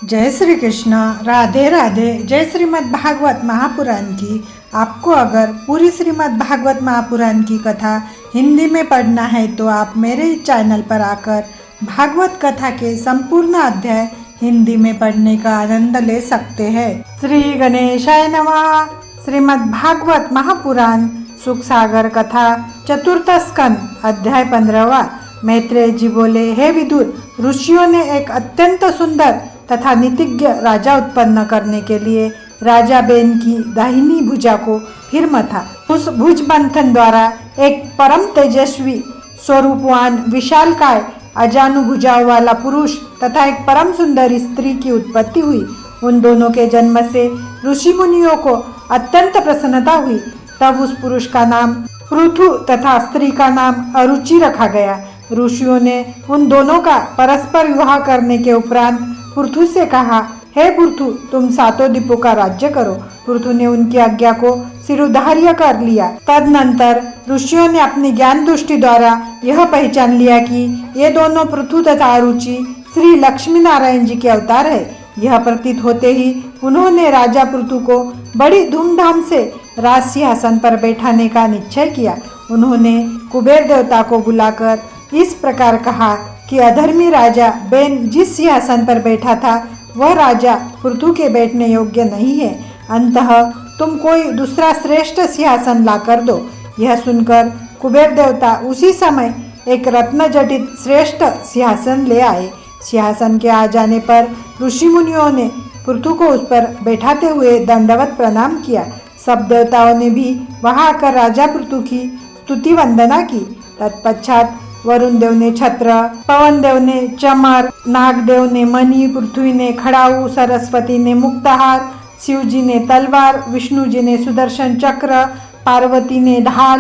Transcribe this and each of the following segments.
जय श्री कृष्ण। राधे राधे। जय श्रीमद् भागवत महापुराण की। आपको अगर पूरी श्रीमद् भागवत महापुराण की कथा हिंदी में पढ़ना है तो आप मेरे इस चैनल पर आकर भागवत कथा के संपूर्ण अध्याय हिंदी में पढ़ने का आनंद ले सकते हैं। श्री गणेशाय नमः। श्रीमद् भागवत महापुराण सुख सागर कथा चतुर्थ स्कंद अध्याय 15वां। मैत्रेय जी बोले, हे विदुर, ऋषियों ने एक अत्यंत सुंदर तथा नीतिज्ञ राजा उत्पन्न करने के लिए राजा बेन की दाहिनी भुजा को फिर मथा। उस भुज मंथन द्वारा एक परम तेजस्वी स्वरूपवान विशालकाय अजानुभुजाओं वाला पुरुष तथा एक परम सुंदर स्त्री की उत्पत्ति हुई। उन दोनों के जन्म से ऋषि मुनियों को अत्यंत प्रसन्नता हुई। तब उस पुरुष का नाम पृथु तथा स्त्री का नाम अरुचि रखा गया। ऋषियों ने उन दोनों का परस्पर विवाह करने के उपरांत पृथु से कहा, हे पृथु, तुम सातों द्वीपों का राज्य करो। पृथु ने उनकी आज्ञा को सिरुधार्य कर लिया। तदनंतर ऋषियों ने अपनी ज्ञान दृष्टि द्वारा यह पहचान लिया कि ये दोनों पृथु तथा अरुचि श्री लक्ष्मी नारायण जी के अवतार है। यह प्रतीत होते ही उन्होंने राजा पृथु को बड़ी धूमधाम से राज सिंहासन पर बैठाने का निश्चय किया। उन्होंने कुबेर देवता को बुलाकर इस प्रकार कहा कि अधर्मी राजा बेन जिस सिंहासन पर बैठा था वह राजा पृथु के बैठने योग्य नहीं है। अंतः तुम कोई दूसरा श्रेष्ठ सिंहासन ला कर दो। यह सुनकर कुबेर देवता उसी समय एक रत्न जटित श्रेष्ठ सिंहासन ले आए। सिंहासन के आ जाने पर ऋषि मुनियों ने पृथु को उस पर बैठाते हुए दंडवत प्रणाम किया। सब देवताओं ने भी वहां आकर राजा पृथु की स्तुति वंदना की। तत्पश्चात वरुण देव ने छत्र, पवन देव ने चमर, नागदेव ने मणि, पृथ्वी ने खड़ाऊ, सरस्वती ने मुक्ताहार, शिव जी ने तलवार, विष्णु जी ने सुदर्शन चक्र, पार्वती ने ढाल,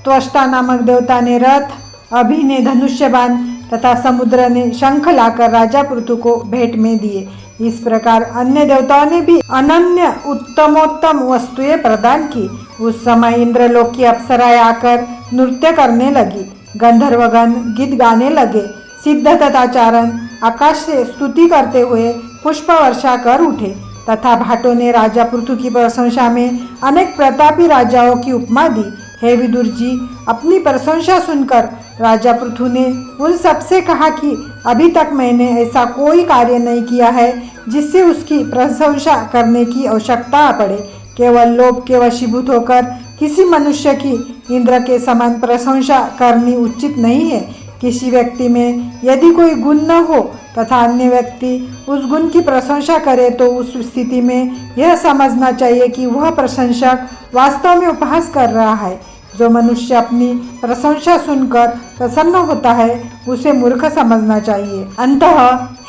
त्वष्टा नामक देवता ने रथ, अभि ने धनुष्यबाण तथा समुद्र ने शंख लाकर राजा पृथु को भेंट में दिए। इस प्रकार अन्य देवताओं ने भी अनन्य उत्तमोत्तम वस्तुएं प्रदान की। उस समय इंद्रलोक की अप्सराएं आकर नृत्य करने लगी। गंधर्वगण गीत गाने लगे। सिद्ध तथा चारण आकाश से स्तुति करते हुए पुष्प वर्षा कर उठे तथा भाटों ने राजा पृथु की प्रशंसा में अनेक प्रतापी राजाओं की उपमा दी। हे विदुर जी, अपनी प्रशंसा सुनकर राजा पृथु ने उन सबसे कहा कि अभी तक मैंने ऐसा कोई कार्य नहीं किया है जिससे उसकी प्रशंसा करने की आवश्यकता पड़े। केवल लोभ के वशीभूत होकर किसी मनुष्य की इंद्र के समान प्रशंसा करनी उचित नहीं है। किसी व्यक्ति में यदि कोई गुण न हो तथा अन्य व्यक्ति उस गुण की प्रशंसा करे तो उस स्थिति में यह समझना चाहिए कि वह प्रशंसक वास्तव में उपहास कर रहा है। जो मनुष्य अपनी प्रशंसा सुनकर प्रसन्न होता है उसे मूर्ख समझना चाहिए। अंतः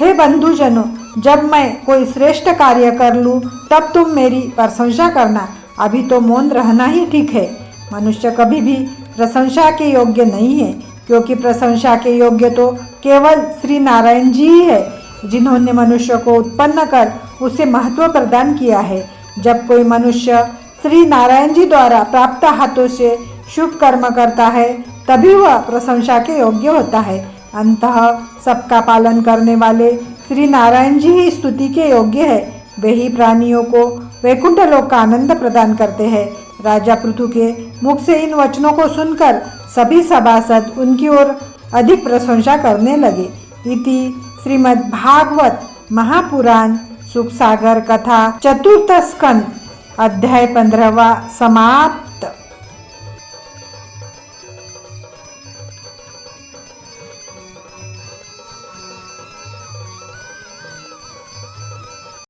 हे बंधुजनों, जब मैं कोई श्रेष्ठ कार्य कर लूँ तब तुम मेरी प्रशंसा करना। अभी तो मौन रहना ही ठीक है। मनुष्य कभी भी प्रशंसा के योग्य नहीं है, क्योंकि प्रशंसा के योग्य तो केवल श्री नारायण जी ही है, जिन्होंने मनुष्य को उत्पन्न कर उसे महत्व प्रदान किया है। जब कोई मनुष्य श्री नारायण जी द्वारा प्राप्त हाथों से शुभ कर्म करता है तभी वह प्रशंसा के योग्य होता है। अंतः सबका पालन करने वाले श्री नारायण जी ही स्तुति के योग्य है। वे ही प्राणियों को वैकुंठ लोक का आनंद प्रदान करते हैं। राजा पृथु के मुख से इन वचनों को सुनकर सभी सभासद उनकी ओर अधिक प्रशंसा करने लगे। इति श्रीमद् भागवत महापुराण सुख सागर कथा चतुर्थ स्कंद अध्याय 15वां समाप्त।